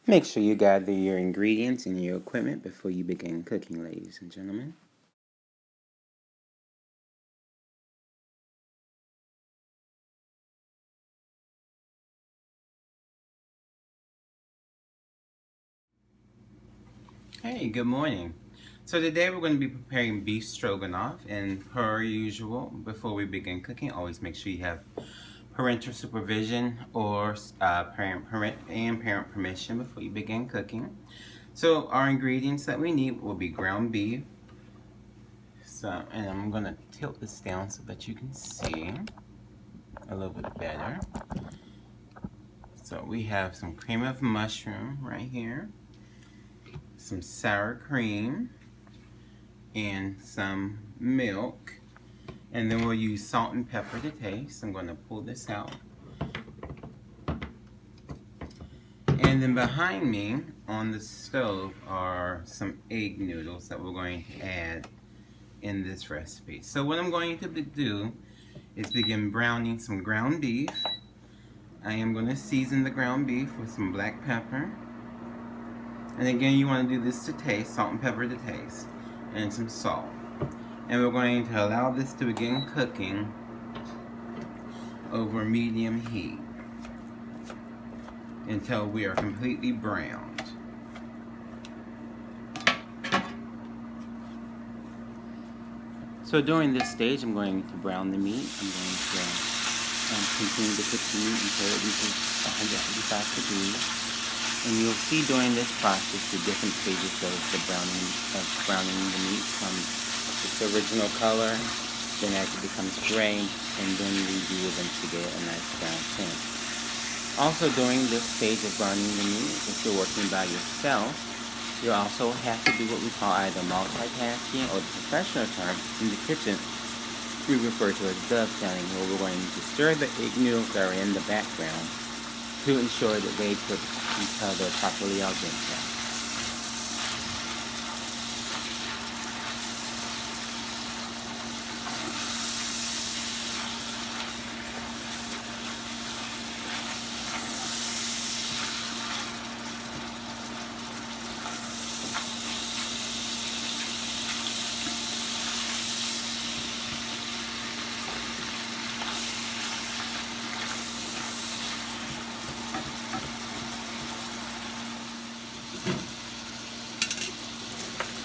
Make sure you gather your ingredients and your equipment before you begin cooking, ladies and gentlemen. Hey, good morning. So today we're going to be preparing beef stroganoff, and per usual, before we begin cooking, always make sure you have parental supervision or parent permission before you begin cooking. So our ingredients that we need will be ground beef. And I'm going to tilt this down so that you can see a little bit better. So we have some cream of mushroom right here, some sour cream, and some milk. And then we'll use salt and pepper to taste. I'm going to pull this out. And then behind me on the stove are some egg noodles that we're going to add in this recipe. So what I'm going to do is begin browning some ground beef. I am going to season the ground beef with some black pepper. And again, you want to do this to taste, salt and pepper to taste, and some salt. And we're going to allow this to begin cooking over medium heat until we are completely browned. So during this stage, I'm going to brown the meat. I'm going to continue to cook the meat until it reaches 155 degrees. And you'll see during this process the different stages of the browning the meat from its original color, then as it becomes gray, and then we do eventually get a nice brown tint. Also during this stage of browning the meat, if you're working by yourself, you also have to do what we call either multitasking or the professional term in the kitchen we refer to as dovetailing, where we're going to stir the egg noodles that are in the background to ensure that they cook each other properly al dente.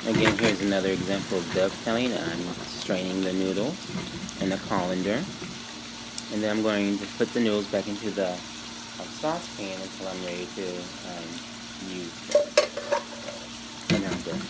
Again, here's another example of dovetailing. I'm straining the noodles in a colander. And then I'm going to put the noodles back into the saucepan until I'm ready to use them. And I'm done.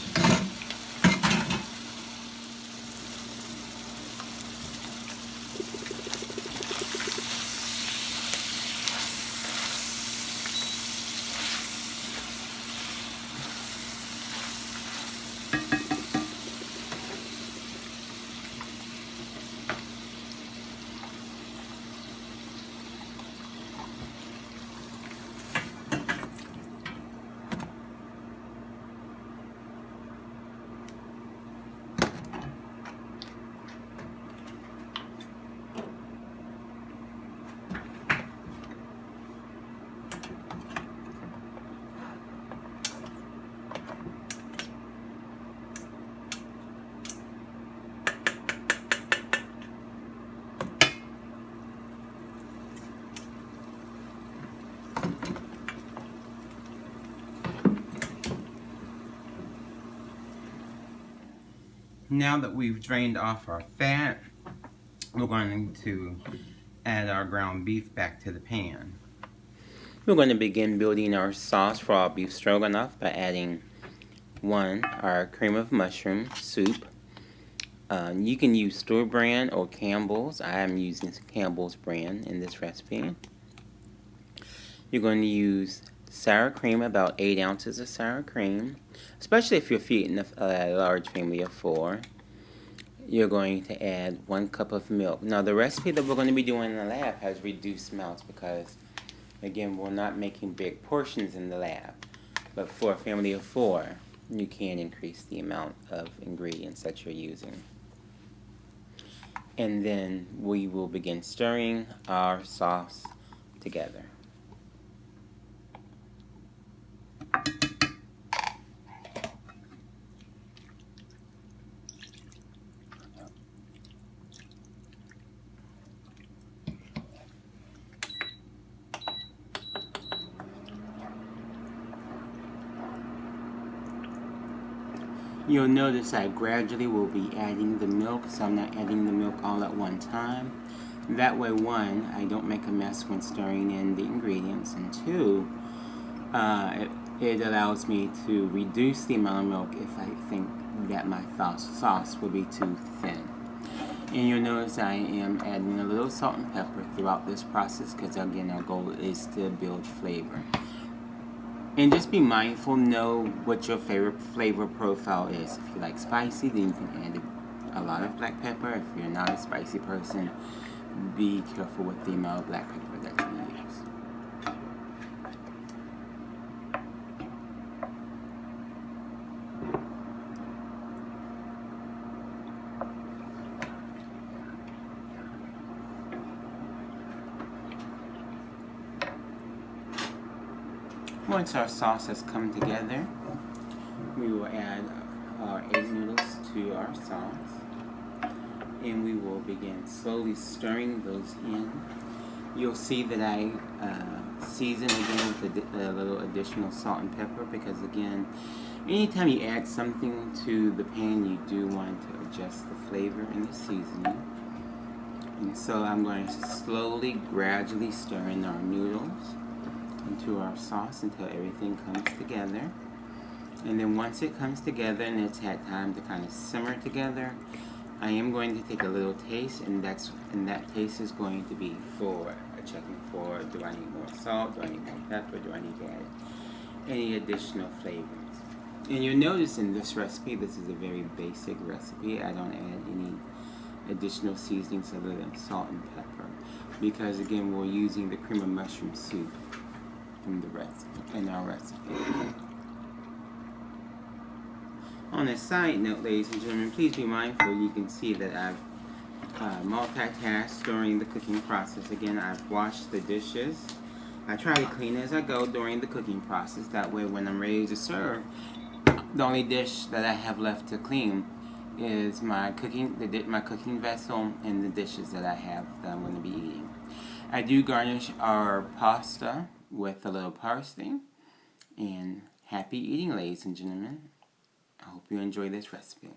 Now that we've drained off our fat, we're going to add our ground beef back to the pan. We're going to begin building our sauce for our beef stroganoff by adding our cream of mushroom soup. You can use store brand or Campbell's. I am using Campbell's brand in this recipe. You're going to use sour cream, about 8 ounces of sour cream, especially if you're feeding a large family of 4. You're going to add 1 cup of milk. Now the recipe that we're going to be doing in the lab has reduced amounts because, again, we're not making big portions in the lab. But for a family of 4, you can increase the amount of ingredients that you're using. And then we will begin stirring our sauce together. You'll notice I gradually will be adding the milk, so I'm not adding the milk all at one time. That way, one, I don't make a mess when stirring in the ingredients, and two, it allows me to reduce the amount of milk if I think that my sauce will be too thin. And you'll notice I am adding a little salt and pepper throughout this process because, again, our goal is to build flavor. And just be mindful, know what your favorite flavor profile is. If you like spicy, then you can add a lot of black pepper. If you're not a spicy person, be careful with the amount of black pepper that you use. Once our sauce has come together, we will add our egg noodles to our sauce, and we will begin slowly stirring those in. You'll see that I season again with a little additional salt and pepper because, again, anytime you add something to the pan, you do want to adjust the flavor and the seasoning. And so I'm going to slowly, gradually stir in our noodles into our sauce until everything comes together. And then once it comes together and it's had time to kind of simmer together, I am going to take a little taste, and that taste is going to be for checking for, do I need more salt, do I need more pepper, do I need to add any additional flavors. And you'll notice in this recipe, this is a very basic recipe. I don't add any additional seasonings other than salt and pepper because, again, we're using the cream of mushroom soup from the recipe, in our recipe. On a side note, ladies and gentlemen, please be mindful. You can see that I've multitasked during the cooking process. Again, I've washed the dishes. I try to clean as I go during the cooking process. That way, when I'm ready to serve, the only dish that I have left to clean is my cooking vessel and the dishes that I have that I'm going to be eating. I do garnish our pasta with a little parsley. And happy eating, ladies and gentlemen. I hope you enjoy this recipe.